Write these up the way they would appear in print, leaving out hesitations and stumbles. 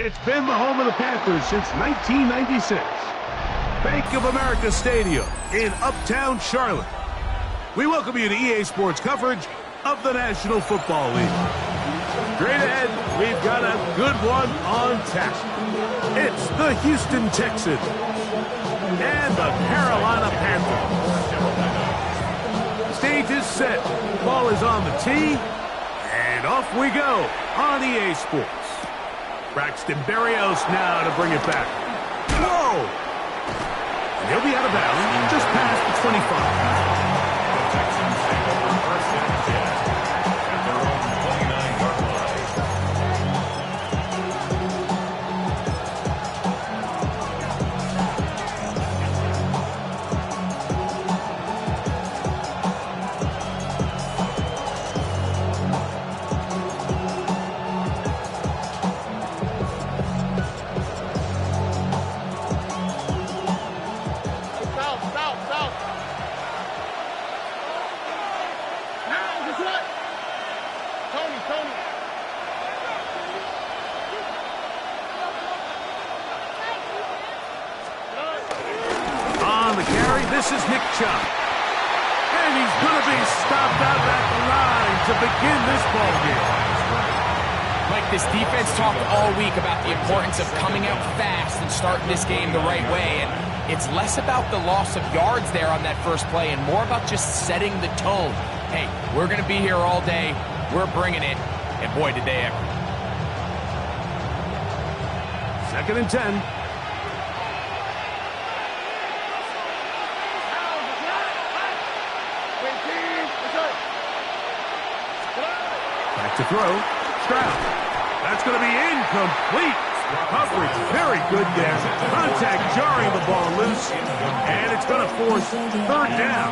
It's been the home of the Panthers since 1996. Bank of America Stadium in Uptown Charlotte. We welcome you to EA Sports coverage of the National Football League. Straight ahead, we've got a good one on tap. It's the Houston Texans and the Carolina Panthers. Stage is set. Ball is on the tee. And off we go on EA Sports. Braxton Berrios now to bring it back. Whoa! And he'll be out of bounds just past the 25. This is Nick Chubb. And he's going to be stopped out at the line to begin this ball game. Mike, this defense talked all week about the importance of coming out fast and starting this game the right way. And it's less about the loss of yards there on that first play and more about just setting the tone. Hey, we're going to be here all day. We're bringing it. And boy, did they ever. 2nd and 10. To throw, Stroud. That's going to be incomplete. Coverage very good there. Contact jarring the ball loose, and it's going to force 3rd down.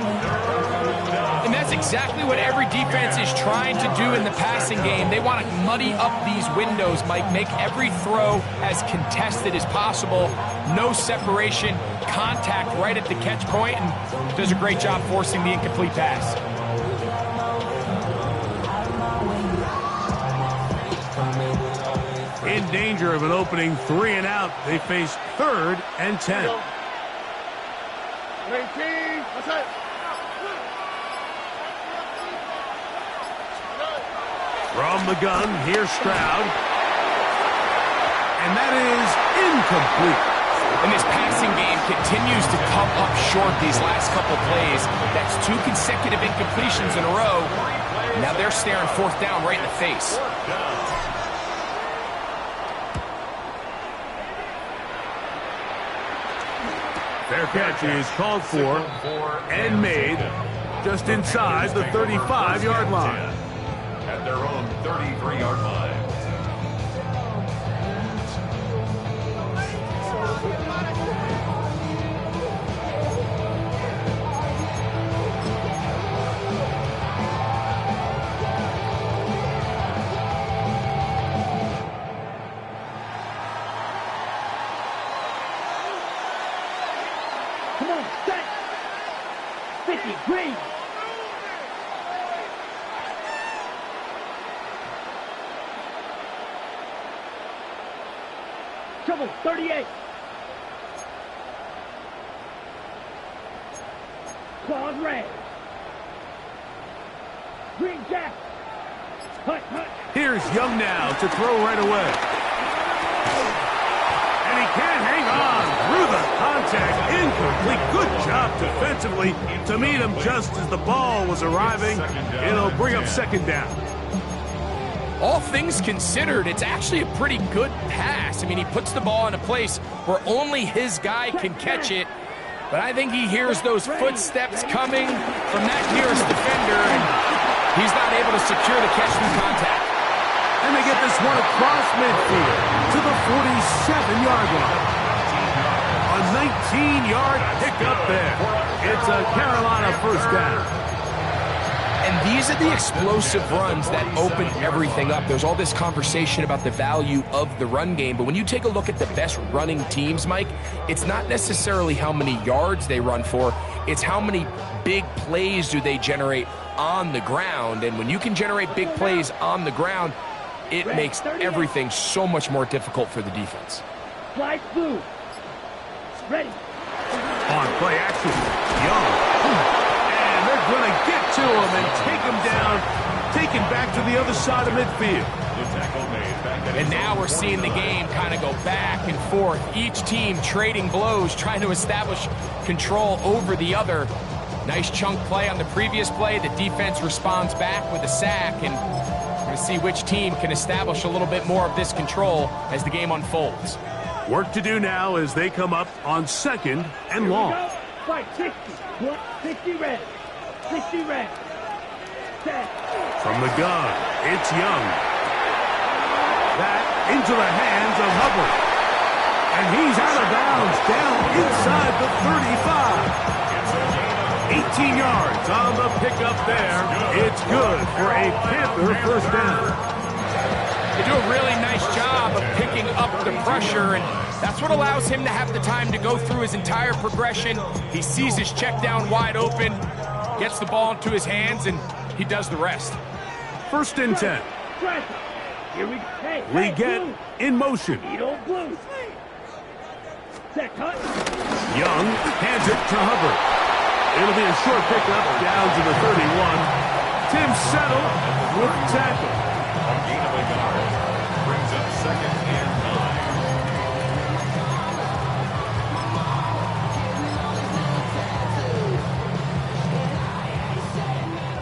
And that's exactly what every defense is trying to do in the passing game. They want to muddy up these windows, Mike, make every throw as contested as possible. No separation, contact right at the catch point, and does a great job forcing the incomplete pass. In danger of an opening 3 and out, they face 3rd and 10. From the gun, here's Stroud. And that is incomplete. And this passing game continues to come up short these last couple plays. That's 2 consecutive incompletions in a row. Now they're staring 4th down right in the face. Fair catch is called for and made just inside the 35-yard line. At their own 33-yard line. Come on, set! 50, green! Trouble, 38! Claude red! Green jack! Hut, hut! Here's Young now to throw right away. And he can't hang on through the contact. Incomplete. Good job defensively to meet him just as the ball was arriving. It'll bring up 2nd down. All things considered, it's actually a pretty good pass. I mean, he puts the ball in a place where only his guy can catch it. But I think he hears those footsteps coming from that nearest defender, and he's not able to secure the catch through contact. And they get this one across midfield to the 47-yard line. A 19-yard pickup there. It's a Carolina 1st down. And these are the explosive runs that open everything up. There's all this conversation about the value of the run game, but when you take a look at the best running teams, Mike, it's not necessarily how many yards they run for, it's how many big plays do they generate on the ground. And when you can generate big plays on the ground, it makes everything so much more difficult for the defense. Flag blue. Ready. On play action, Young. And they're going to get to him and take him down, taken back to the other side of midfield. And now we're seeing the game kind of go back and forth. Each team trading blows, trying to establish control over the other. Nice chunk play on the previous play. The defense responds back with a sack, and we're going to see which team can establish a little bit more of this control as the game unfolds. Work to do now as they come up on 2nd and long. Fight 60. 60 red. 60 red. Set. From the gun, it's Young. That into the hands of Hubbard. And he's out of bounds, down inside the 35. 18 yards on the pickup there. It's good for a Panther first down. They do a really nice job of picking up the pressure, and that's what allows him to have the time to go through his entire progression. He sees his check down wide open, gets the ball into his hands, and he does the rest. 1st and 10. Here we go. Hey, We get blue. in motion. Needle blue. Set cut. Young hands it to Hubbard. It'll be a short pickup down to the 31. Tim Settle with the tackle. A gain of a yard. Brings up 2nd and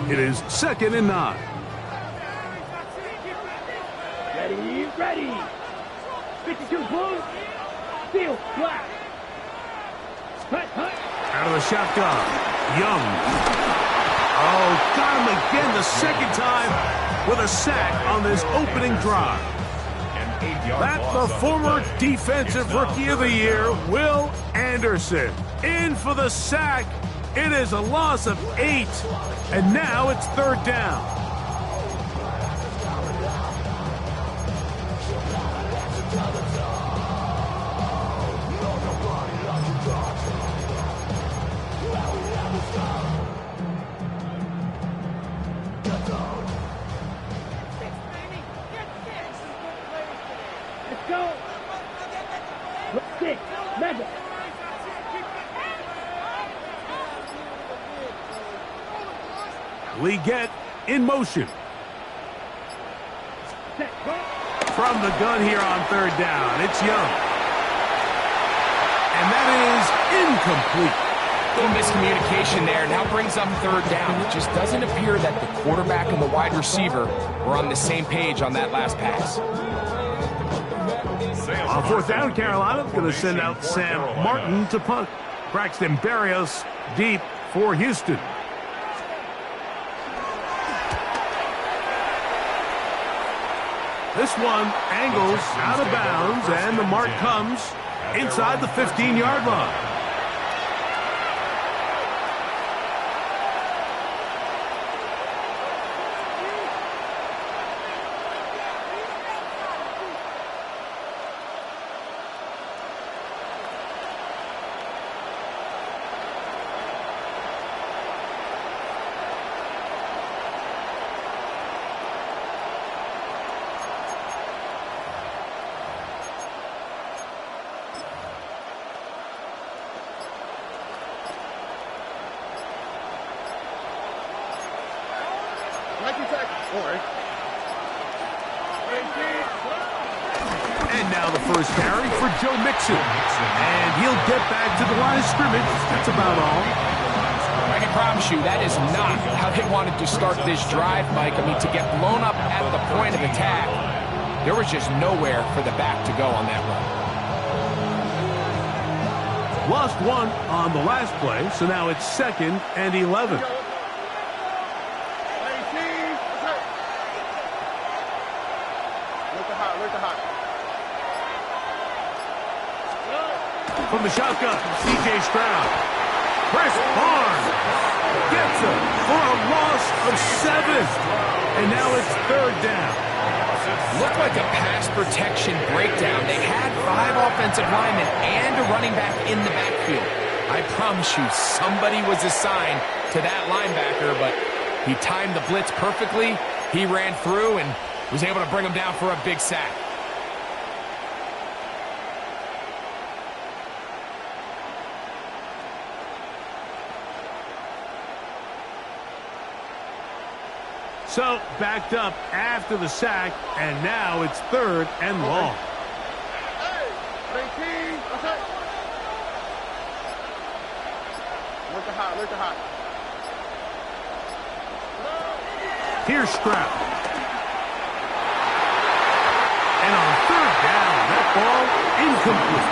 9. It is 2nd and 9. Ready, ready. 52 blue. Steel black. Hut, hut. Out of the shotgun. Young. Oh, got him again the 2nd time with a sack on this opening drive. An 8-yard That's loss the on former play. Defensive Rookie of the Year, Will Anderson. In for the sack. It is a loss of 8. And now it's 3rd down. Let's go. 6. Mega. We get in motion. Set cut. From the gun here on 3rd down, it's Young. And that is incomplete. Little miscommunication there now brings up 3rd down. It just doesn't appear that the quarterback and the wide receiver were on the same page on that last pass. On 4th down, Carolina going to send out Sam Martin to punt. Braxton Berrios deep for Houston. This one angles out of bounds, and the mark comes inside the 15-yard line. And now the first carry for Joe Mixon. And he'll get back to the line of scrimmage. That's about all. I can promise you that is not how they wanted to start this drive, Mike. I mean, to get blown up at the point of attack, there was just nowhere for the back to go on that run. Lost one on the last play, so now it's 2nd and 11. From the shotgun, C.J. Stroud. Chris Barnes gets him for a loss of 7. And now it's 3rd down. Looked like a pass protection breakdown. They had 5 offensive linemen and a running back in the backfield. I promise you, somebody was assigned to that linebacker, but he timed the blitz perfectly. He ran through, and Was able to bring him down for a big sack. So, backed up after the sack, and now it's 3rd and long. Look hot. Here's Stroud. And on 3rd down, that ball incomplete.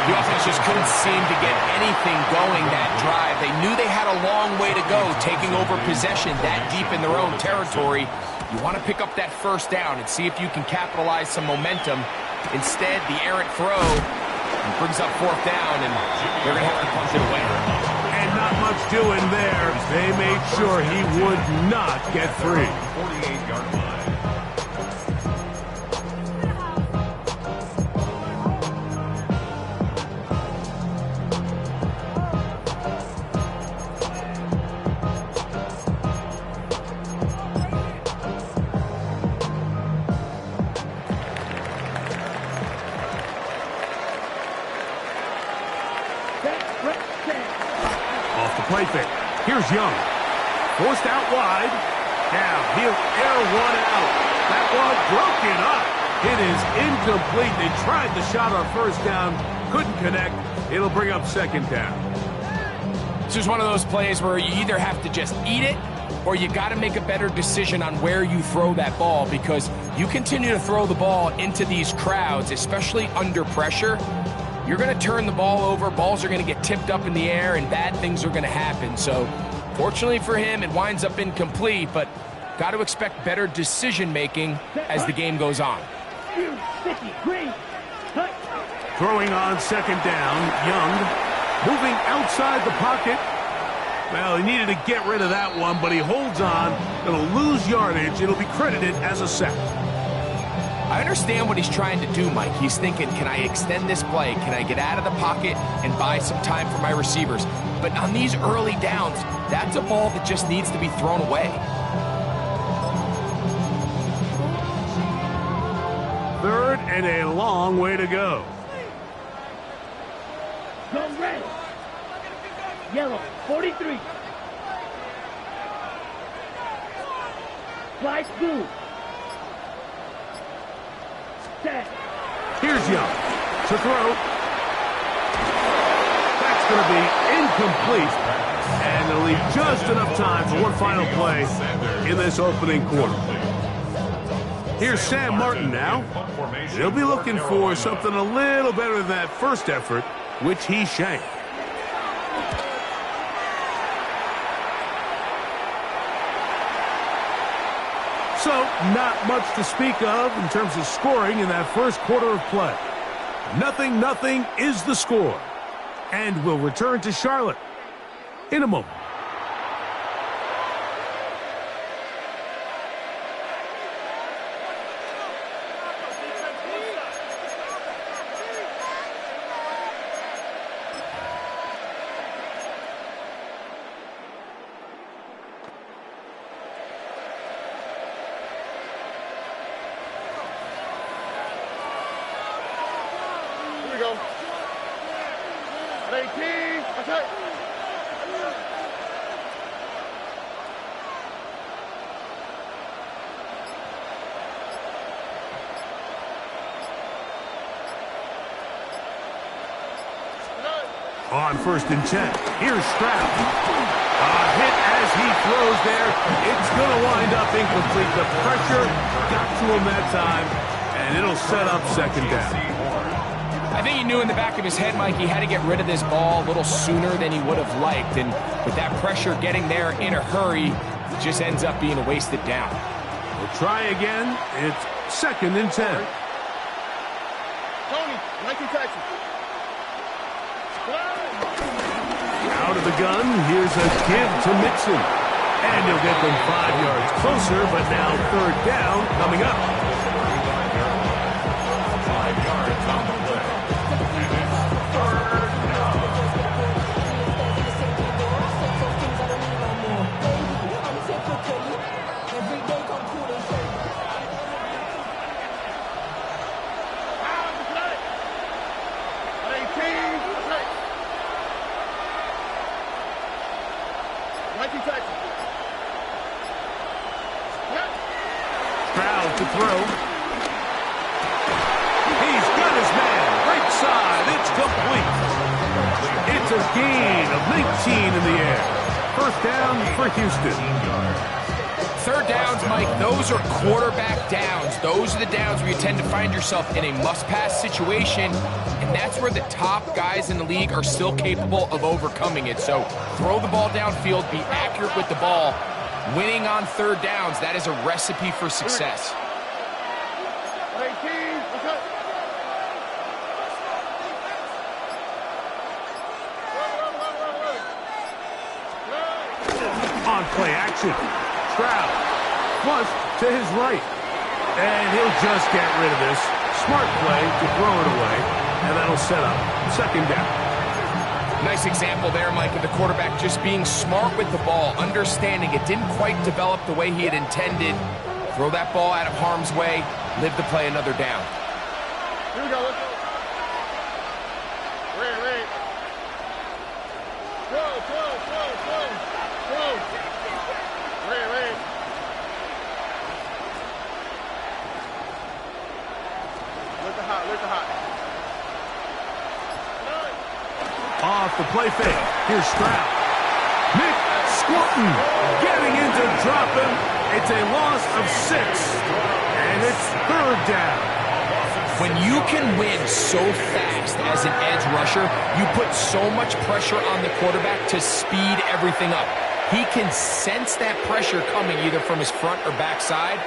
The offense just couldn't seem to get anything going that drive. They knew they had a long way to go, taking over possession that deep in their own territory. You want to pick up that 1st down and see if you can capitalize some momentum. Instead, the errant throw brings up 4th down, and they're going to have to punt it away. And not much doing there. They made sure he would not get free. 48-yard line. Off the play fake. Here's Young. Forced out wide. Now he'll air one out. That one broken up. It is incomplete. They tried the shot on 1st down. Couldn't connect. It'll bring up 2nd down. This is one of those plays where you either have to just eat it or you got to make a better decision on where you throw that ball, because you continue to throw the ball into these crowds, especially under pressure, you're going to turn the ball over, balls are going to get tipped up in the air, and bad things are going to happen. So, fortunately for him, it winds up incomplete, but got to expect better decision-making as the game goes on. Throwing on 2nd down, Young moving outside the pocket. Well, he needed to get rid of that one, but he holds on. Going to lose yardage. It'll be credited as a sack. I understand what he's trying to do, Mike. He's thinking, can I extend this play? Can I get out of the pocket and buy some time for my receivers? But on these early downs, that's a ball that just needs to be thrown away. 3rd and a long way to go. Go red. Yellow, 43. Flash blue. Set. Here's Young to throw. That's going to be incomplete. And it'll leave just enough time for one final play in this opening quarter. Here's Sam Martin now. He'll be looking for something a little better than that first effort, which he shanked. So, not much to speak of in terms of scoring in that first quarter of play. 0-0 is the score. And we'll return to Charlotte in a moment. Go. Ready, key. Attack. On 1st and 10, here's Stroud. A hit as he throws there. It's going to wind up incomplete. The pressure got to him that time, and it'll set up 2nd down. I think he knew in the back of his head, Mike, he had to get rid of this ball a little sooner than he would have liked. And with that pressure getting there in a hurry, it just ends up being a wasted down. We'll try again. It's 2nd and 10. Tony, 19 Texas. Out of the gun, here's a give to Mixon. And he'll get them 5 yards closer, but now 3rd down coming up. 5 yards on the play. And it's 3rd down. to throw. He's got his man. Right side. It's complete. It's a gain of 19 in the air. First down for Houston. Third downs, Mike, those are quarterback downs. Those are the downs where you tend to find yourself in a must-pass situation, and that's where the top guys in the league are still capable of overcoming it. So throw the ball downfield, be accurate with the ball. Winning on third downs, that is a recipe for success. On play action. Stroud flushed to his right. And he'll just get rid of this. Smart play to throw it away. And that'll set up second down. Nice example there, Mike, of the quarterback just being smart with the ball, understanding it didn't quite develop the way he had intended. Throw that ball out of harm's way, live to play another down. Here we go, let's go. Wait. Throw. Wait. Lift the hot. Off the play fake. Here's Stroud. Nick Squirtin getting into dropping. It's a loss of 6. And it's third down. When you can win so fast as an edge rusher, you put so much pressure on the quarterback to speed everything up. He can sense that pressure coming either from his front or back side.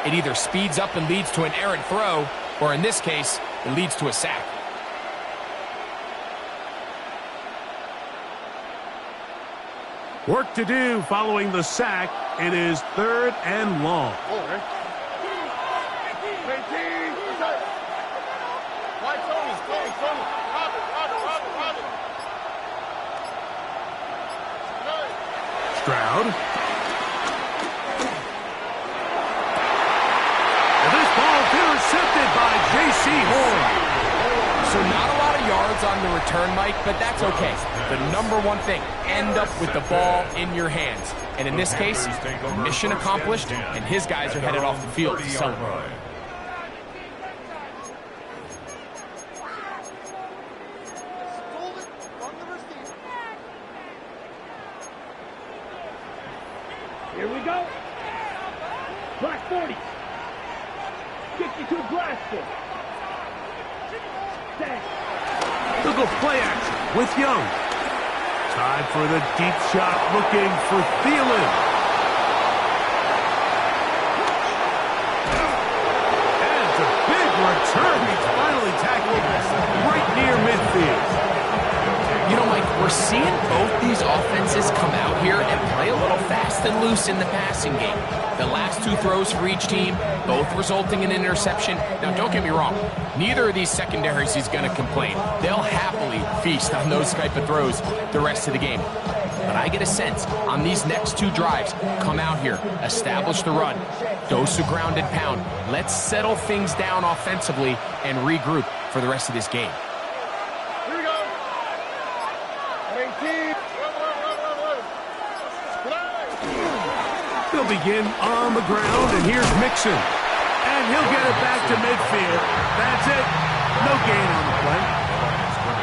It either speeds up and leads to an errant throw, or in this case, it leads to a sack. Work to do following the sack. It is third and long. Stroud. This ball intercepted by J.C. Horn. So not a lot of yards on the return, Mike, but that's okay. The number one thing, end up with the ball in your hands. And in this case, mission accomplished, and his guys are headed off the field to celebrate. Here we go. Black 40. 62 Glasgow. Look at play action with Young. Time for the deep shot, looking for Thielen. And it's a big return. He's finally tackled right near midfield. You know, Mike, we're seeing both these offenses come out here and play a little fast and loose in the passing game. The last 2 throws for each team, both resulting in an interception. Now, don't get me wrong. Neither of these secondaries is going to complain. They'll happily feast on those type of throws the rest of the game. But I get a sense on these next 2 drives, come out here, establish the run, dose of ground and pound. Let's settle things down offensively and regroup for the rest of this game. Here we go. 18. They'll begin on the ground, and here's Mixon. And he'll get it back to midfield. That's it. No gain on the play.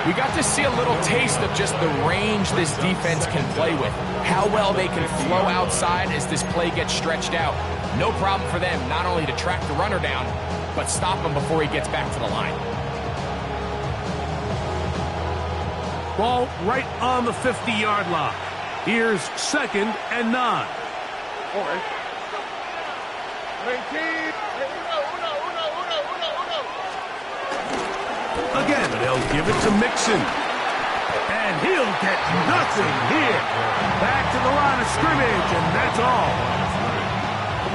We got to see a little taste of just the range this defense can play with. How well they can flow outside as this play gets stretched out. No problem for them not only to track the runner down, but stop him before he gets back to the line. Ball right on the 50-yard line. Here's second and 9. Okay. 19. Again, they'll give it to Mixon. And he'll get nothing here. Back to the line of scrimmage, and that's all.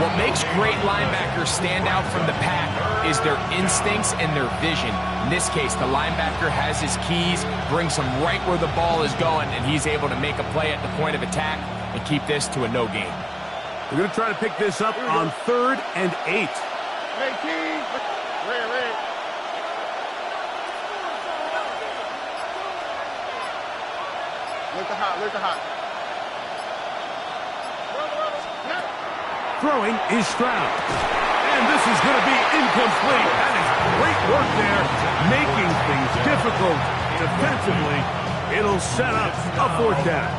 What makes great linebackers stand out from the pack is their instincts and their vision. In this case, the linebacker has his keys, brings him right where the ball is going, and he's able to make a play at the point of attack and keep this to a no gain. We're going to try to pick this up on 3rd and 8. 18. Red. Lift the hot. Throwing is Stroud. And this is going to be incomplete. That is great work there, making things difficult defensively. It'll set up a 4th down.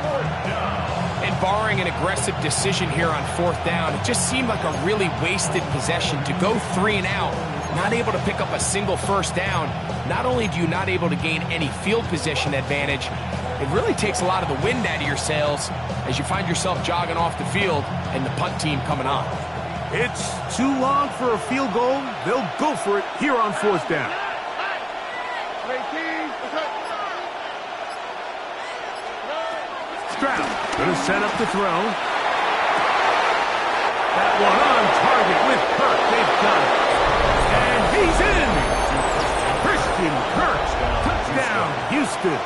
And barring an aggressive decision here on 4th down, it just seemed like a really wasted possession to go 3 and out, not able to pick up a single 1st down. Not only do you not able to gain any field position advantage, it really takes a lot of the wind out of your sails as you find yourself jogging off the field and the punt team coming on. It's too long for a field goal. They'll go for it here on 4th down. Stroud going to set up the throw. That one on target with Kirk. They've got it. And he's in. Christian Kirk. Touchdown, Houston.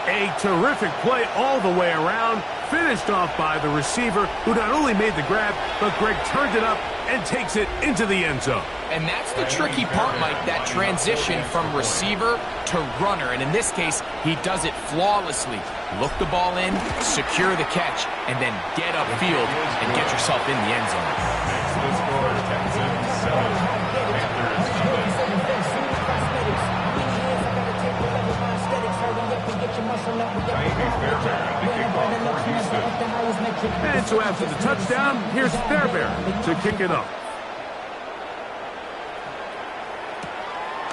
A terrific play all the way around. Finished off by the receiver, who not only made the grab, but Greg turned it up and takes it into the end zone. And that's the tricky part, Mike, that transition from receiver to runner. And in this case, he does it flawlessly. Look the ball in, secure the catch, and then get upfield and get yourself in the end zone. Next to the score, Texans 7, Panthers 7. And so after the touchdown, here's Fairbairn to kick it up.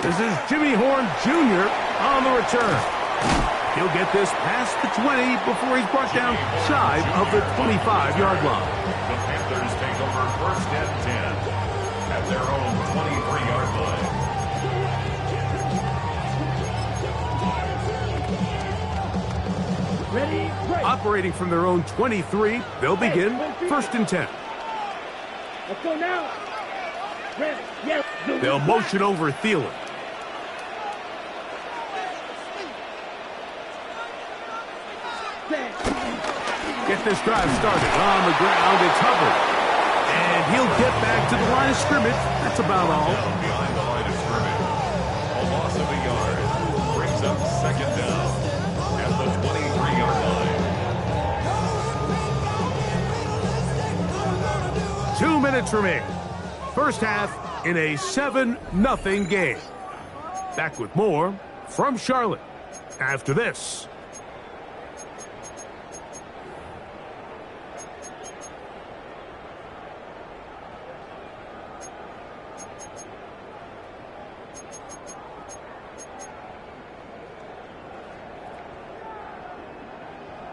This is Jimmy Horn Jr. on the return. He'll get this past the 20 before he's brought down shy of the 25-yard line. The Panthers take over 1st and 10 at their own 23-yard line. Ready, break. Operating from their own 23, they'll begin 1st and 10. Let's go now. Ready, yes. They'll motion over Thielen. Get this drive started on the ground. It's Hubbard. And he'll get back to the line of scrimmage. That's about all. Down behind the line of scrimmage. A loss of a yard. Brings up 2nd down at the 23-yard line. 2 minutes remaining. First half in a 7-0 game. Back with more from Charlotte after this.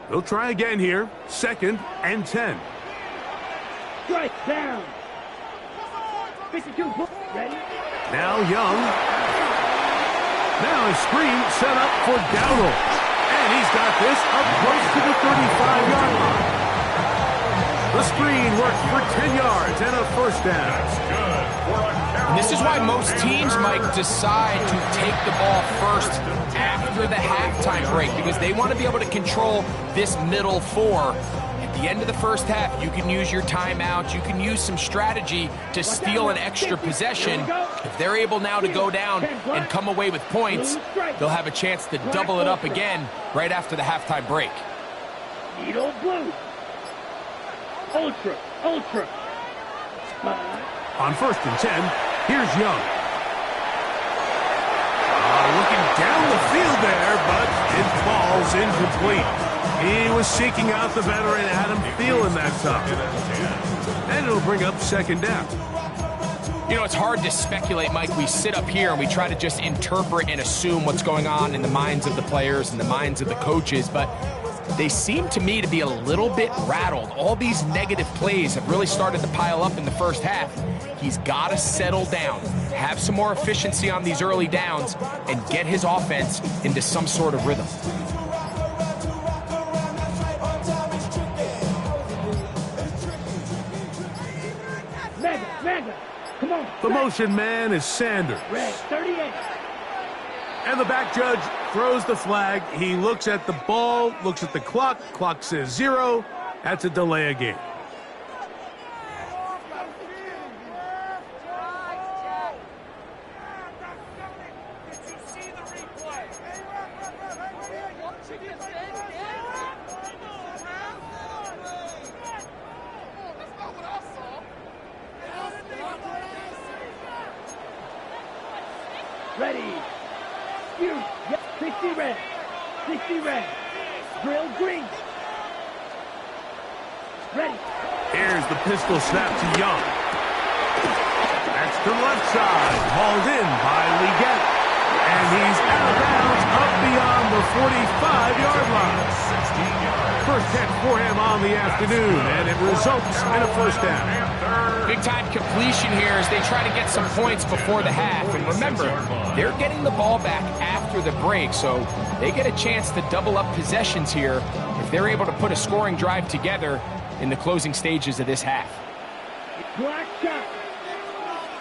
They'll try again here. 2nd and 10. Strike down. 52. Ready? Now Young. Now a screen set up for Dowdle. And he's got this up close to the 35-yard line. The screen works for 10 yards and a 1st down. That's good for a carry. And this is why most teams, Mike, decide to take the ball first after the halftime break, because they want to be able to control this middle 4. At the end of the first half, you can use your timeouts, you can use some strategy to steal an extra possession. If they're able now to go down and come away with points, they'll have a chance to double it up again right after the halftime break. Needle blue. Ultra. On 1st and 10, here's Young. Looking down the field there, but it falls incomplete. He was seeking out the veteran Adam Thielen that time. And it'll bring up 2nd down. You know, it's hard to speculate, Mike. We sit up here and we try to just interpret and assume what's going on in the minds of the players and the minds of the coaches, but they seem to me to be a little bit rattled. All these negative plays have really started to pile up in the first half. He's got to settle down, have some more efficiency on these early downs, and get his offense into some sort of rhythm. Mega. Come on. The motion man is Sanders. Red, 38. And the back judge throws the flag. He looks at the ball, looks at the clock. Clock says 0. That's a delay of game. Ready. You. Yep. 60 red. 60 red. Drill green. Ready. Here's the pistol snap to Young. That's to the left side. Hauled in by Leggett. And he's out of bounds up beyond the 45-yard line. First catch for him on the afternoon, and it results in a first down. Big-time completion here as they try to get some points before the half. And remember, they're getting the ball back after the break, so they get a chance to double up possessions here if they're able to put a scoring drive together in the closing stages of this half. Black shot.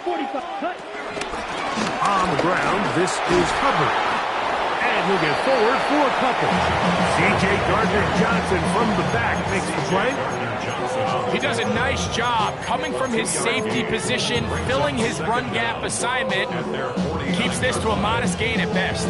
45. Cut. On the ground, this is Hubbard. And he'll get forward for a couple. C.J. Gardner-Johnson from the back makes the play. He does a nice job coming from his safety position, filling his run gap assignment. Keeps this to a modest gain at best.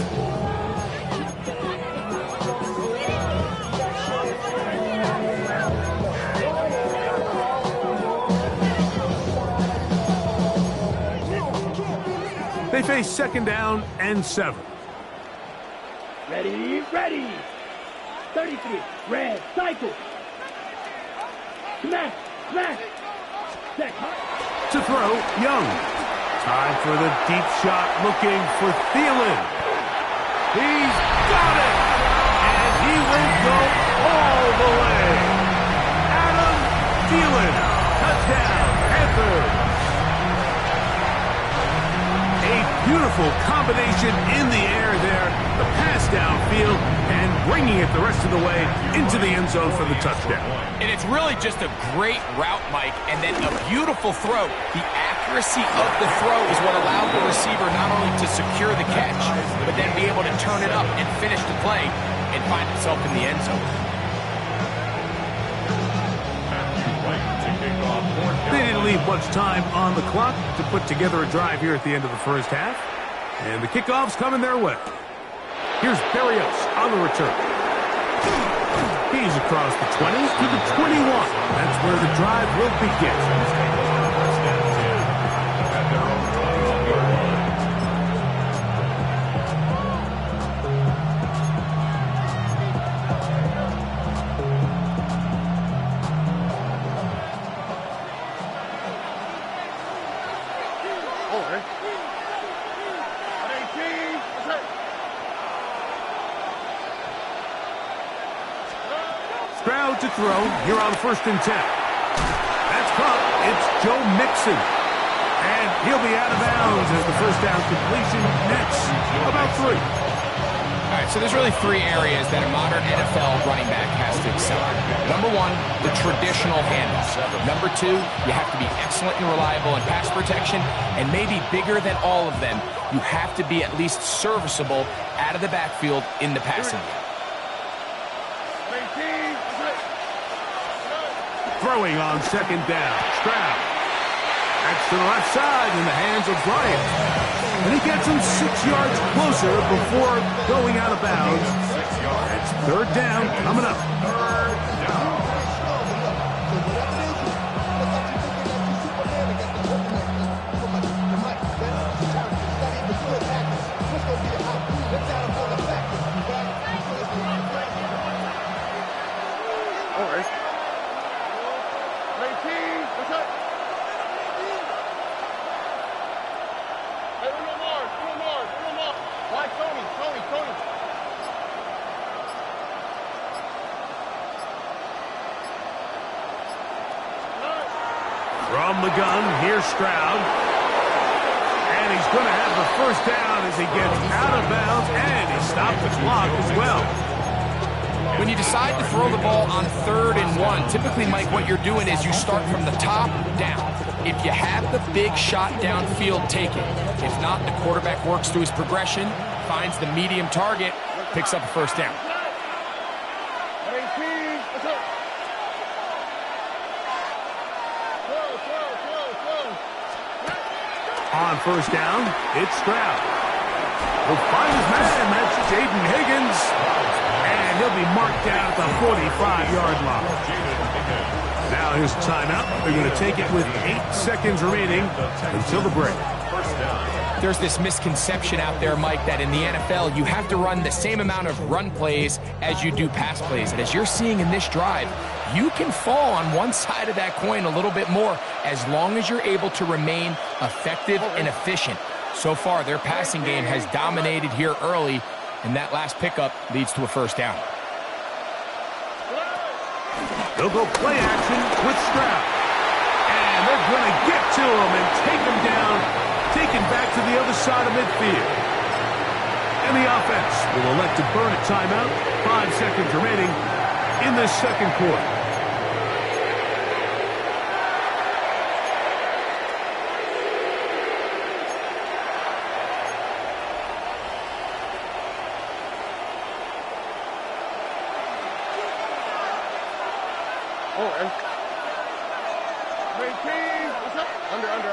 They face second down and 7. Ready, ready. 33. Red. Cycle. Smash. Smash. Set. To throw, Young. Time for the deep shot, looking for Thielen. He's got it! And he will go all the way. Adam Thielen. Touchdown, Panthers. Beautiful combination in the air there, the pass downfield, and bringing it the rest of the way into the end zone for the touchdown. And it's really just a great route, Mike, and then a beautiful throw. The accuracy of the throw is what allowed the receiver not only to secure the catch, but then be able to turn it up and finish the play and find himself in the end zone. They didn't leave much time on the clock to put together a drive here at the end of the first half. And the kickoff's coming their way. Here's Berrios on the return. He's across the 20 to the 21. That's where the drive will begin. Stroud to throw here on 1st and 10. That's caught. It's Joe Mixon. And he'll be out of bounds as the first down completion nets about 3. All right, so there's really 3 areas that a modern NFL running back has to excel at. Number 1, the traditional handoff. Number 2, you have to be excellent and reliable in pass protection. And maybe bigger than all of them, you have to be at least serviceable out of the backfield in the passing game. Throwing on 2nd down. Stroud. That's to the left side in the hands of Bryant. And he gets him 6 yards closer before going out of bounds. It's 3rd down coming up. From the gun, here's Stroud. And he's going to have the first down as he gets out of bounds, and he stopped the clock as well. When you decide to throw the ball on 3rd and 1, typically, Mike, what you're doing is you start from the top down. If you have the big shot downfield, take it. If not, the quarterback works through his progression, finds the medium target, picks up a first down. On 1st down, it's Stroud. He'll find his man. That's Jaden Higgins. And he'll be marked down at the 45-yard line. Now his timeout. They're going to take it with 8 seconds remaining until the break. First down. there's this misconception out there, Mike, that in the NFL, you have to run the same amount of run plays as you do pass plays. And as you're seeing in this drive, you can fall on one side of that coin a little bit more as long as you're able to remain effective and efficient. So far, their passing game has dominated here early, and that last pickup leads to a first down. They'll go play action with Stroud. And they're going to get to him and take him down, taken back to the other side of midfield. And the offense will elect to burn a timeout. 5 seconds remaining in this second quarter.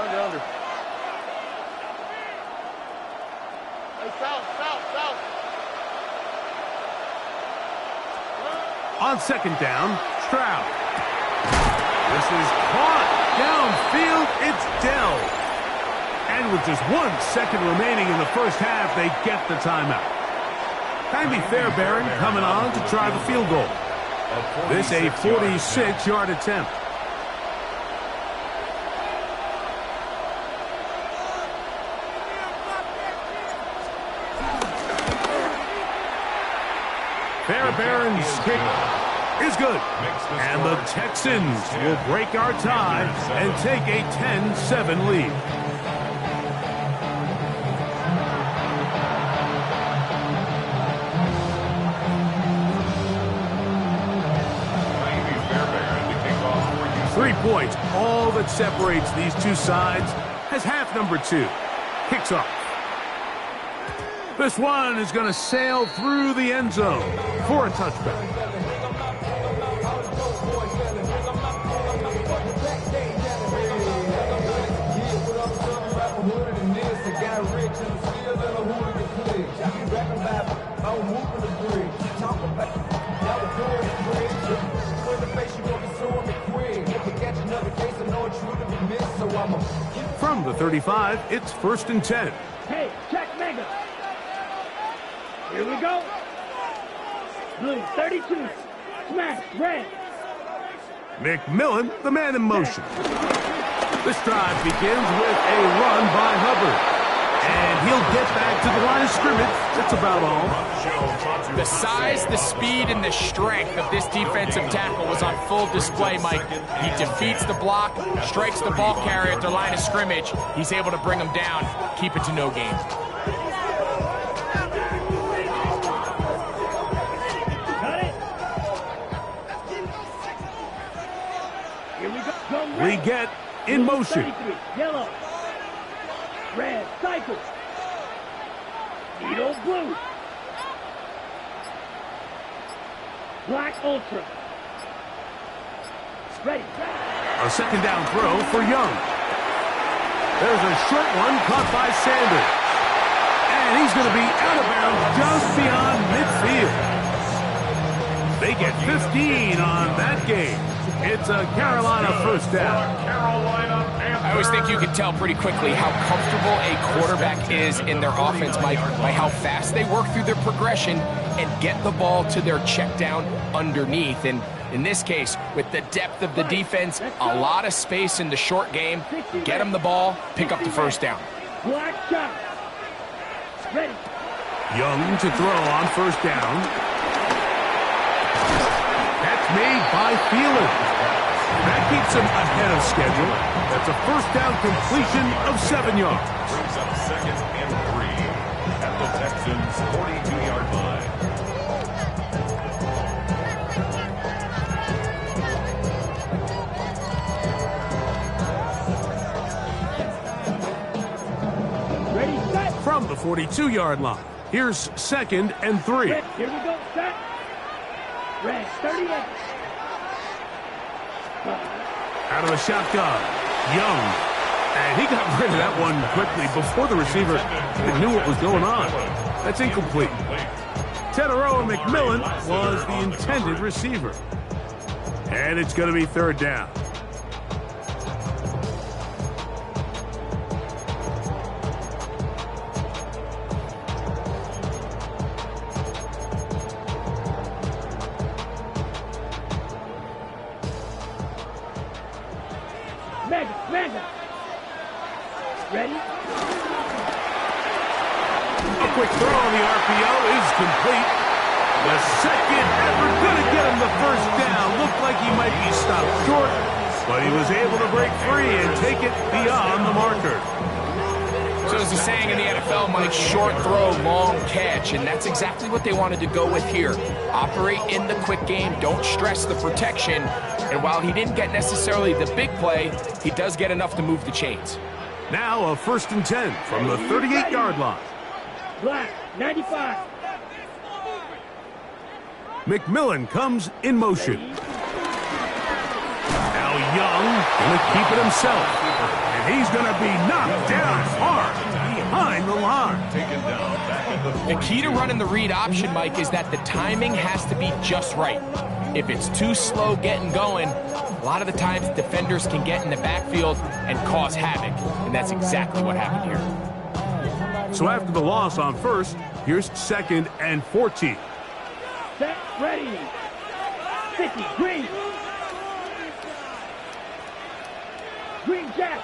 Under. Hey, south. On second down, Stroud. This is caught. Downfield, it's Dell. And with just 1 second remaining in the first half, they get the timeout. Tymee Fairbairn coming on to try the field goal. This a 46-yard attempt. Fairbairn's kick is good. And the Texans will break our tie and take a 10-7 lead. Fairbairn to kick off. 3 points, all that separates these two sides, has half number 2. Kicks off. This one is going to sail through the end zone for a touchback. From the 35, it's 1st and 10. Hey, check Mega. Here we go. Blue 32. Smash. Red. McMillan, the man in motion. This drive begins with a run by Hubbard. And he'll get back to the line of scrimmage. That's about all. The size, the speed, and the strength of this defensive tackle was on full display, Mike. He defeats the block, strikes the ball carrier at the line of scrimmage. He's able to bring him down, keep it to no gain. We get in motion. Yellow. Red. Cycle. Needle blue. Black ultra. Ready. A second down throw for Young. There's a short one caught by Sanders. And he's going to be out of bounds just beyond midfield. They get 15 on that game. It's a Carolina first down. I always think you can tell pretty quickly how comfortable a quarterback is in their offense, Mike, by how fast they work through their progression and get the ball to their check down underneath. And in this case, with the depth of the defense, a lot of space in the short game, get them the ball, pick up the first down. Black shot. Ready. Young to throw on first down. That's made by Thielen. That keeps him ahead of schedule. That's a first down completion of 7 yards. Brings up 2nd and 3 at the Texans' 42-yard line. Ready, set. From the 42-yard line, here's 2nd and 3. Red. Here we go, set. Red, 38. Out of the shotgun, Young. And he got rid of that one quickly before the receiver even knew what was going on. That's incomplete. Teteroa McMillan was the intended receiver. And it's going to be 3rd down. ready? A quick throw on the RPO is complete. The second effort going to get him the first down. Looked like he might be stopped short, but he was able to break free and take it beyond the marker. So as the saying in the NFL, Mike, short throw, long catch, and that's exactly what they wanted to go with here. Operate in the quick game, don't stress the protection, and while he didn't get necessarily the big play, he does get enough to move the chains. Now a 1st and 10 from the 38-yard line. Black, 95. McMillan comes in motion. Now Young going to keep it himself. And he's going to be knocked down hard behind the line. Taken down back at the The key to running the read option, Mike, is that the timing has to be just right. If it's too slow getting going, a lot of the times defenders can get in the backfield and cause havoc. And that's exactly what happened here. So after the loss on 1st, here's 2nd and 14. Set, ready. 50, green. Green Jack.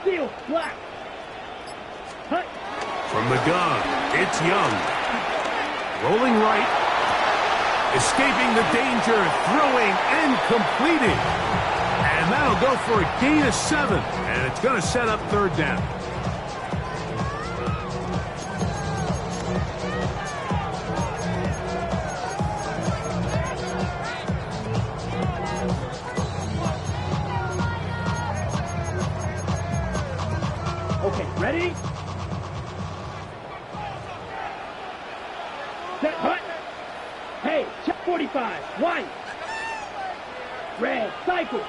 Field, black. Hut. From the gun, it's Young. Rolling right. Escaping the danger, throwing and completing. And that'll go for a gain of 7. And it's going to set up 3rd down. Okay, ready? Set, hut. Hey, check 45, white. Red, cycle.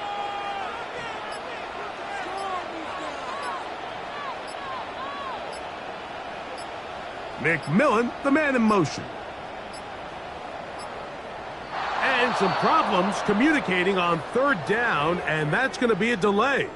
McMillan, the man in motion. And some problems communicating on 3rd down, and that's going to be a delay.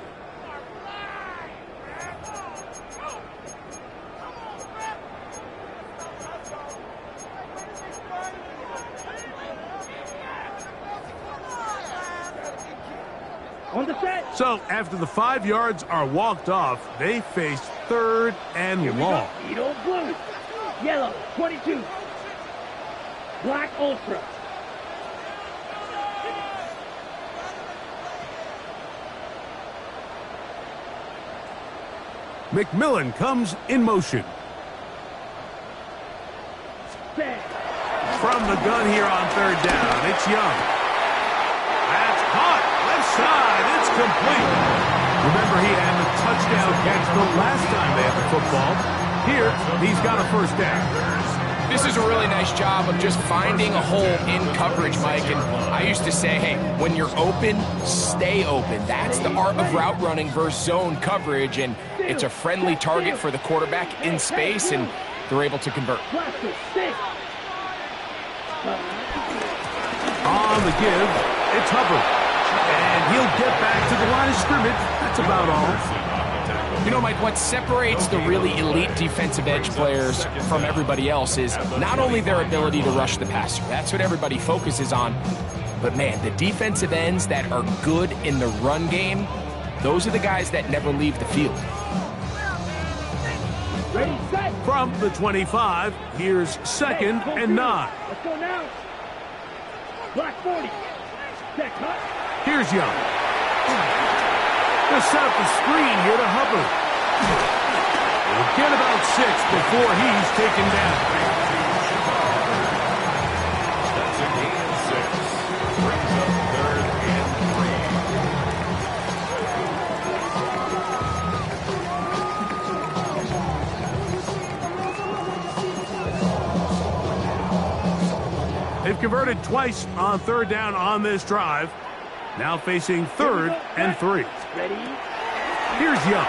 On the set. So after the 5 yards are walked off, they face 3rd and long. Edo blue. Yellow, 22. Black ultra. McMillan comes in motion. Set. From the gun here on 3rd down, it's Young. That's caught. Left side. It's complete. Remember, he had the touchdown catch the last time they had the football. Here, he's got a 1st down. This is a really nice job of just finding a hole in coverage, Mike. And I used to say, hey, when you're open, stay open. That's the art of route running versus zone coverage. And it's a friendly target for the quarterback in space, and they're able to convert. On the give, it's Hubbard. And he'll get back to the line of scrimmage. That's about all. You know, Mike, what separates the really elite defensive edge players from everybody else is not only their ability to rush the passer. That's what everybody focuses on. But, man, the defensive ends that are good in the run game, those are the guys that never leave the field. Ready, set. From the 25, here's 2nd and 9. Let's go now. Black 40. Set, cut. Here's Young. They'll set up the screen here to Hubbard. He'll get about 6 before he's taken down. That's a gain of 6. Brings up 3rd and 3. They've converted twice on 3rd down on this drive. Now facing 3rd and 3. Ready? Here's Young.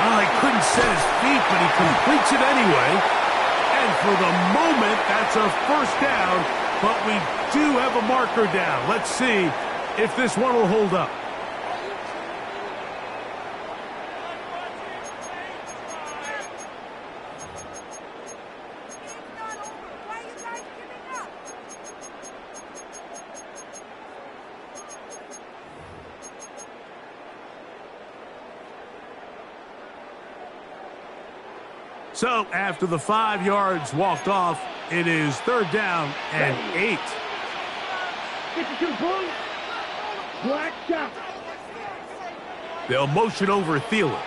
Oh, he couldn't set his feet, but he completes it anyway. And for the moment, that's a 1st down, but we do have a marker down. Let's see if this one will hold up. So after the 5 yards walked off, it is 3rd down and 8. 52 points. Black shot. They'll motion over Thielen.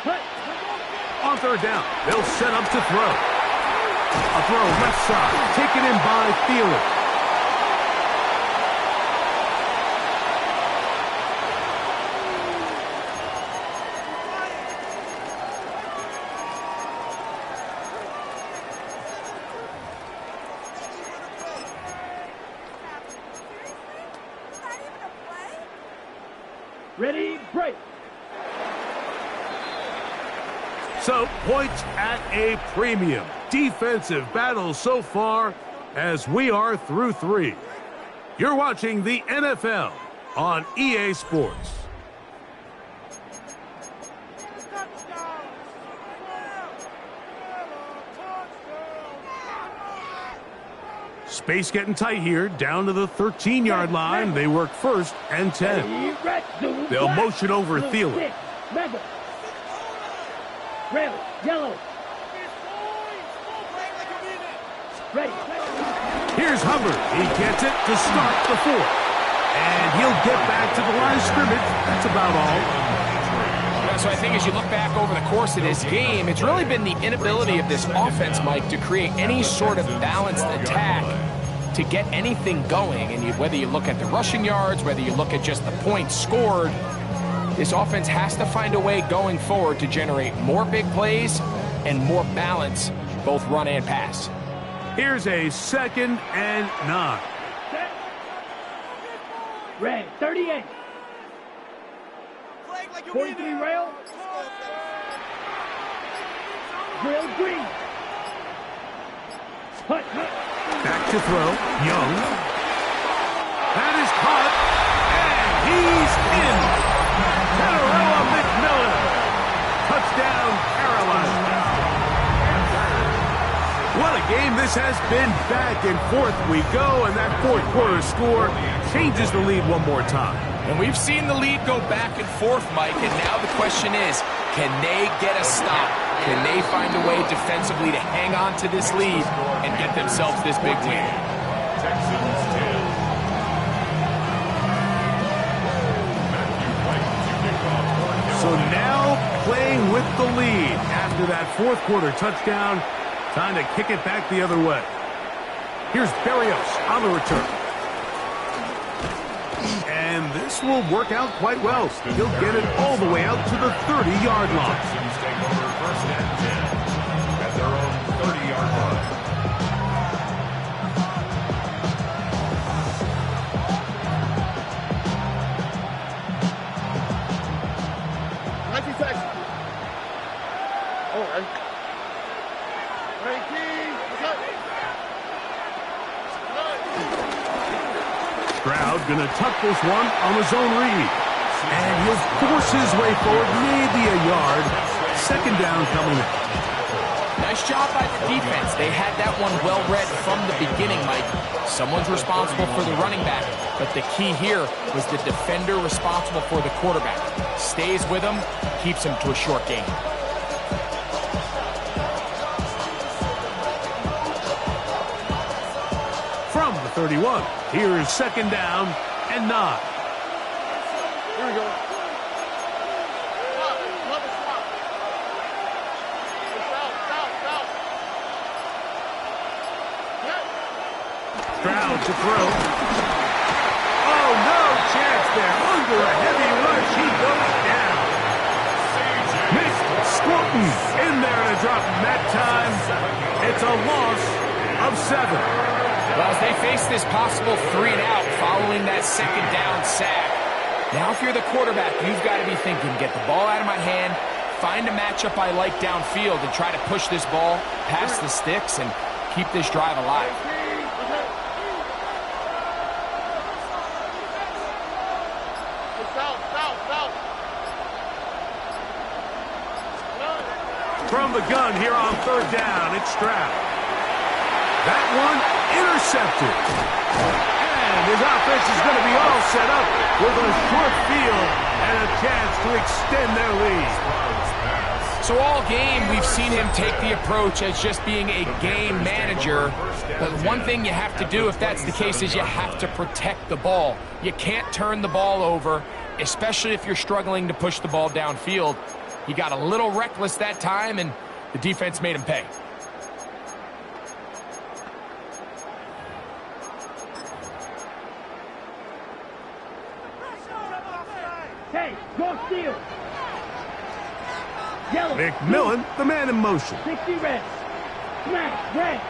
Hut. On 3rd down, they'll set up to throw. A throw left side, taken in by Thielen. Ready, break. So, points at a premium. Defensive battle so far as we are through 3. You're watching the NFL on EA Sports. Space getting tight here, down to the 13-yard line. They work 1st and 10. They'll motion over Thielen. Red, yellow. Ready. Here's Hubbard. He gets it to start the 4th. And he'll get back to the line of scrimmage. That's about all. Yeah, so I think as you look back over the course of this game, it's really been the inability of this offense, Mike, to create any sort of balanced attack to get anything going. And whether you look at the rushing yards, whether you look at just the points scored, this offense has to find a way going forward to generate more big plays and more balance, both run and pass. Here's a 2nd and 9. Red, 38. 43 rail. Grill green. Hut. Back to throw. Young. That is caught. And he's in. Taravella McMillan. Touchdown, Carolina. What a game this has been. Back and forth we go, and that 4th quarter score changes the lead one more time. And we've seen the lead go back and forth, Mike, and now the question is, can they get a stop? Can they find a way defensively to hang on to this lead and get themselves this big win? Texans 10. So now playing with the lead after that 4th quarter touchdown. Time to kick it back the other way. Here's Berrios on the return. And this will work out quite well. He'll get it all the way out to the 30-yard line. Texans take over 1st and 10 at their own 30-yard line. 90 seconds. All right. Stroud gonna tuck this one on his own read. And he'll force his way forward, maybe a yard. 2nd down coming up. Nice job by the defense. They had that one well read from the beginning, Mike. Someone's responsible for the running back, but the key here was the defender responsible for the quarterback. Stays with him, keeps him to a short gain. From the 31, here's 2nd down and 9. Here we go. Stroud to throw. Oh, no chance there. Under a heavy rush, he goes down. Missed Squirtin in there to drop him that time. It's a loss of 7. Well, as they face this possible 3 and out following that 2nd down sack, now if you're the quarterback, you've got to be thinking, get the ball out of my hand, find a matchup I like downfield, and try to push this ball past the sticks and keep this drive alive. From the gun here on 3rd down, it's Stroud. That one intercepted. And his offense is going to be all set up with a short field and a chance to extend their lead. So all game, we've seen him take the approach as just being a game manager. But one thing you have to do if that's the case is you have to protect the ball. You can't turn the ball over, especially if you're struggling to push the ball downfield. He got a little reckless that time, and the defense made him pay. Hey, go steal. Yellow. McMillan, the man in motion. 60 red. Smash, red.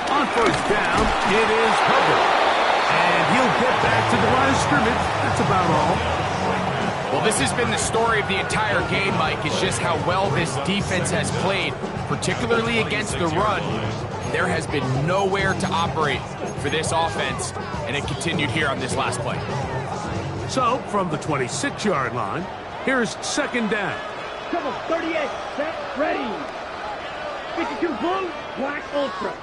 On first down, it is Hubbard. And he'll get back to the line of scrimmage. That's about all. Well, this has been the story of the entire game, Mike. It's just how well this defense has played, particularly against the run. There has been nowhere to operate for this offense, and it continued here on this last play. So, from the 26-yard line, here's second down. Come on, 38, set, ready. 52 blue, black ultra.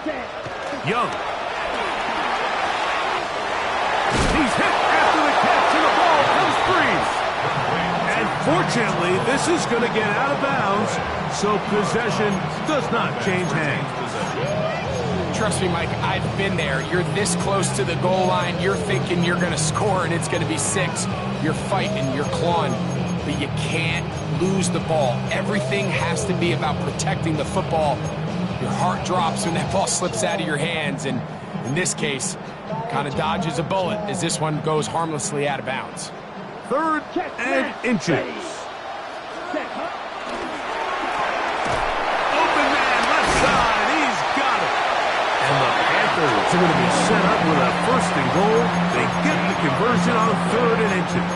Set. Young. He's hit after the catch, and the ball comes free. And fortunately, this is going to get out of bounds, so possession does not change hands. Trust me, Mike, I've been there. You're this close to the goal line. You're thinking you're going to score, and it's going to be 6. You're fighting, you're clawing, but you can't lose the ball. Everything has to be about protecting the football. Your heart drops when that ball slips out of your hands, and in this case, kind of dodges a bullet as this one goes harmlessly out of bounds. Third and inches. Open man, left side, he's got it. And the Panthers are going to be set up with a first and goal. They get the conversion on third and inches.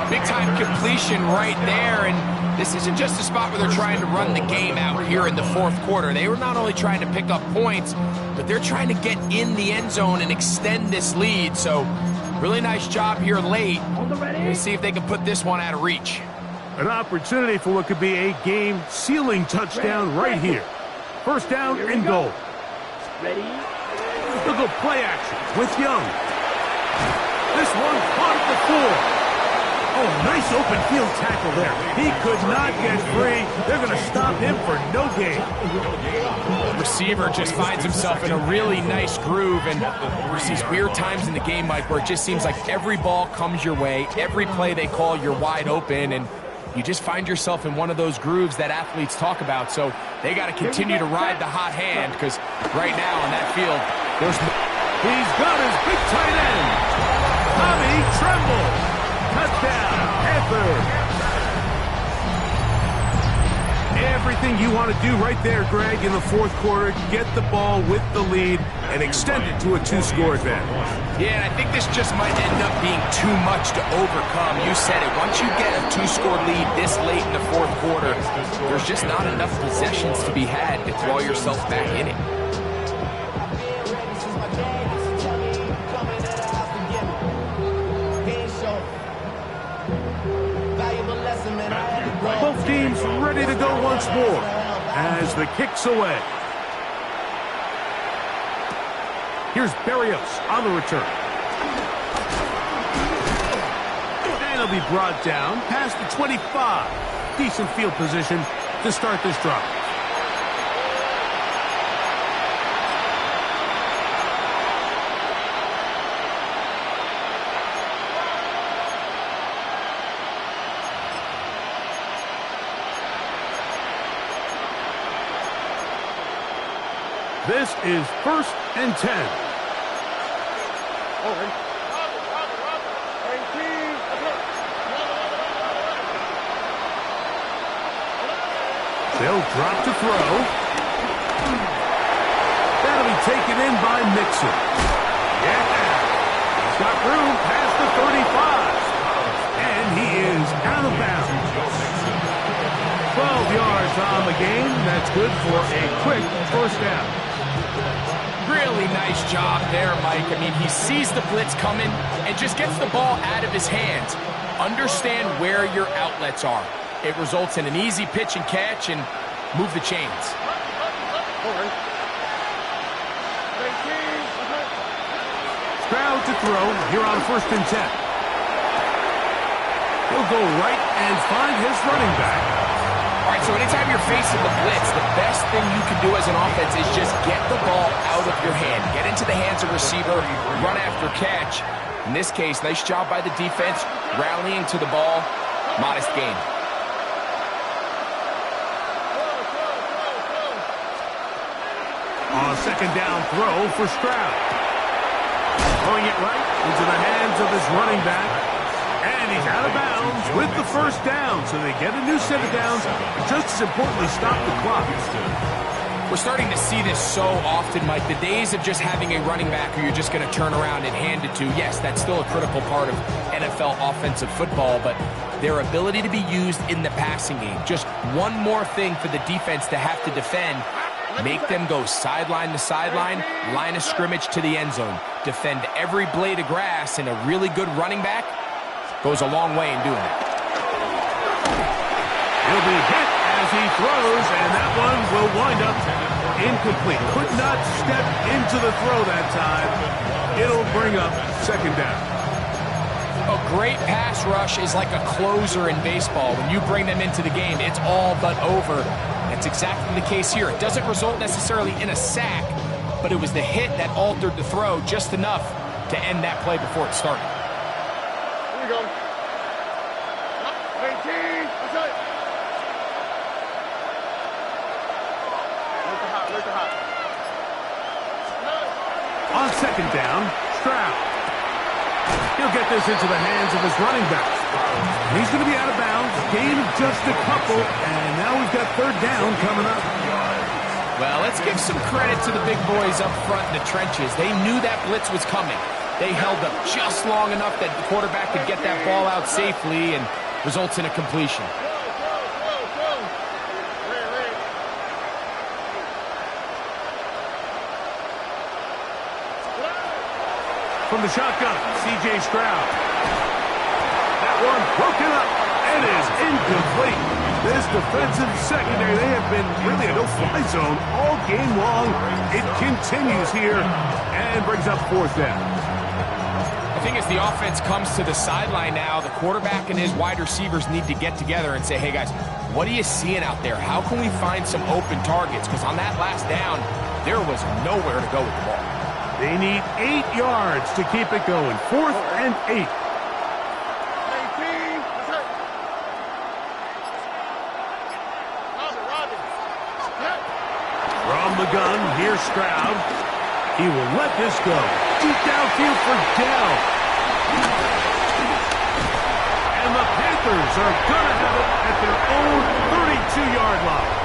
Big-time completion right there, and this isn't just a spot where they're trying to run the game out here in the fourth quarter. They were not only trying to pick up points, but they're trying to get in the end zone and extend this lead. So, really nice job here late. Let's see if they can put this one out of reach. An opportunity for what could be a game-sealing touchdown right here. First down and goal. Ready? Look at play action with Young. This one caught at the 4. Oh, nice open field tackle there. He could not get free. They're going to stop him for no gain. The receiver just finds himself in a really nice groove, and there's these weird times in the game, Mike, where it just seems like every ball comes your way. Every play they call, you're wide open, and you just find yourself in one of those grooves that athletes talk about. So they got to continue to ride the hot hand, because right now on that field, he's got his big tight end, Tommy Tremble. Touchdown, Panthers. Everything you want to do right there, Greg, in the fourth quarter, get the ball with the lead and extend it to a 2-score advantage. Yeah, and I think this just might end up being too much to overcome. You said it. Once you get a 2-score lead this late in the fourth quarter, there's just not enough possessions to be had to throw yourself back in it. Both teams ready to go once more as the kick's away. Here's Berrios on the return. And he'll be brought down past the 25. Decent field position to start this drive. This is first and 10. They'll drop to throw. That'll be taken in by Mixon. Yeah, he's got room past the 35. And he is out of bounds. 12 yards on the game. That's good for a quick first down. Really nice job there, Mike. I mean, he sees the blitz coming and just gets the ball out of his hands. Understand where your outlets are. It results in an easy pitch and catch and move the chains. Stroud to throw here on 1st and 10. He'll go right and find his running back. All right, so anytime you're facing the blitz, the best thing you can do as an offense is just get the ball out of your hand. Get into the hands of receiver, run after catch. In this case, nice job by the defense, rallying to the ball. Modest gain. On a 2nd down throw for Stroud. Throwing it right into the hands of his running back. And he's out of bounds with the 1st down. So they get a new set of downs. Just as importantly, stop the clock. We're starting to see this so often, Mike. The days of just having a running back who you're just going to turn around and hand it to, yes, that's still a critical part of NFL offensive football, but their ability to be used in the passing game. Just one more thing for the defense to have to defend. Make them go sideline to sideline, line of scrimmage to the end zone. Defend every blade of grass, and a really good running back goes a long way in doing that. He'll be hit as he throws, and that one will wind up incomplete. Could not step into the throw that time. It'll bring up 2nd down. A great pass rush is like a closer in baseball. When you bring them into the game, it's all but over. That's exactly the case here. It doesn't result necessarily in a sack, but it was the hit that altered the throw just enough to end that play before it started. Here we go. 18. That's it. Look at hot. On 2nd down, Stroud. He'll get this into the hands of his running back. He's going to be out of bounds, gain of just a couple, and now we've got 3rd down coming up. Well, let's give some credit to the big boys up front in the trenches. They knew that blitz was coming. They held up just long enough that the quarterback could get that ball out safely and results in a completion. From the shotgun, C.J. Stroud. That one broken up and is incomplete. This defensive secondary, they have been really a no-fly zone all game long. It continues here and brings up 4th down. I think as the offense comes to the sideline now, the quarterback and his wide receivers need to get together and say, hey guys, what are you seeing out there? How can we find some open targets? Because on that last down, there was nowhere to go with the ball. They need 8 yards to keep it going. 4th and 8. From the gun, here's Stroud. He will let this go. Deep downfield for Dell. And the Panthers are going to have it at their own 32-yard line.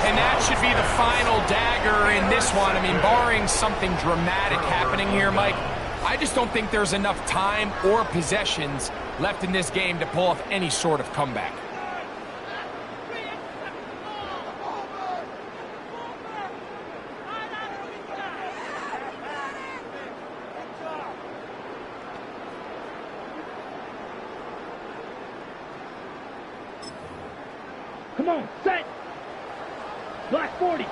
And that should be the final dagger in this one. I mean, barring something dramatic happening here, Mike, I just don't think there's enough time or possessions left in this game to pull off any sort of comeback. Come on, set. Black 40.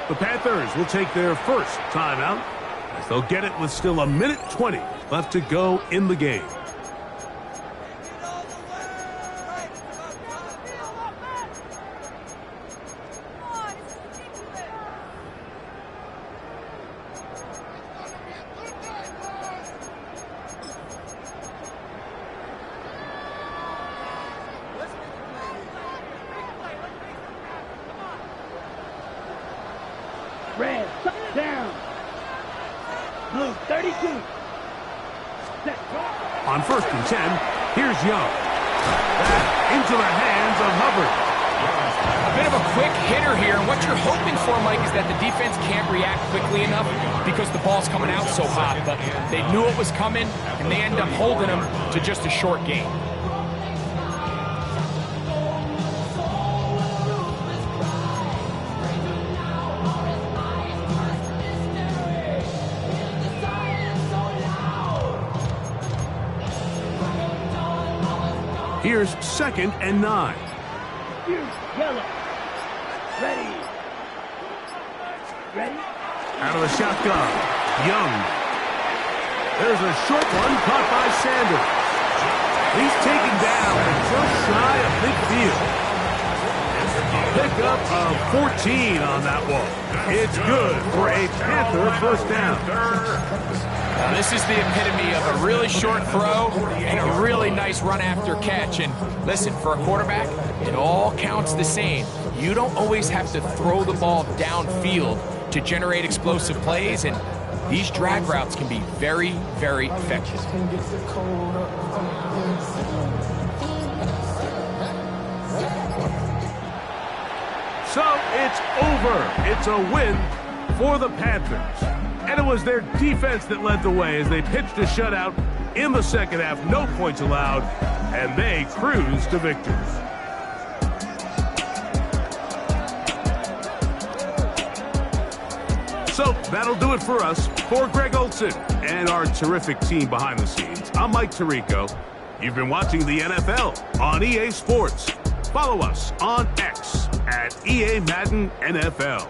The Panthers will take their first timeout as they'll get it with still 1:20 left to go in the game. Red, down. Blue, 32. Set. On 1st and 10, here's Young. Back into the hands of Hubbard. A bit of a quick hitter here. What you're hoping for, Mike, is that the defense can't react quickly enough because the ball's coming out so hot. But they knew it was coming, and they end up holding them to just a short gain. Here's 2nd and 9. You, yellow. Ready. Ready? Out of the shotgun, Young. There's a short one caught by Sanders. He's taken down just shy of midfield. Pickup of 14 on that one. It's good for a Panther first down. Now, this is the epitome of a really short throw and a really nice run after catch. And listen, for a quarterback, it all counts the same. You don't always have to throw the ball downfield to generate explosive plays, and these drag routes can be very, very effective. So it's over. It's a win for the Panthers. And it was their defense that led the way as they pitched a shutout in the second half. No points allowed, and they cruised to victory. So that'll do it for us. For Greg Olson and our terrific team behind the scenes, I'm Mike Tirico. You've been watching the NFL on EA Sports. Follow us on X at EA Madden NFL.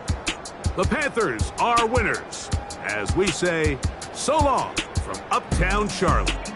The Panthers are winners, as we say so long from Uptown Charlotte.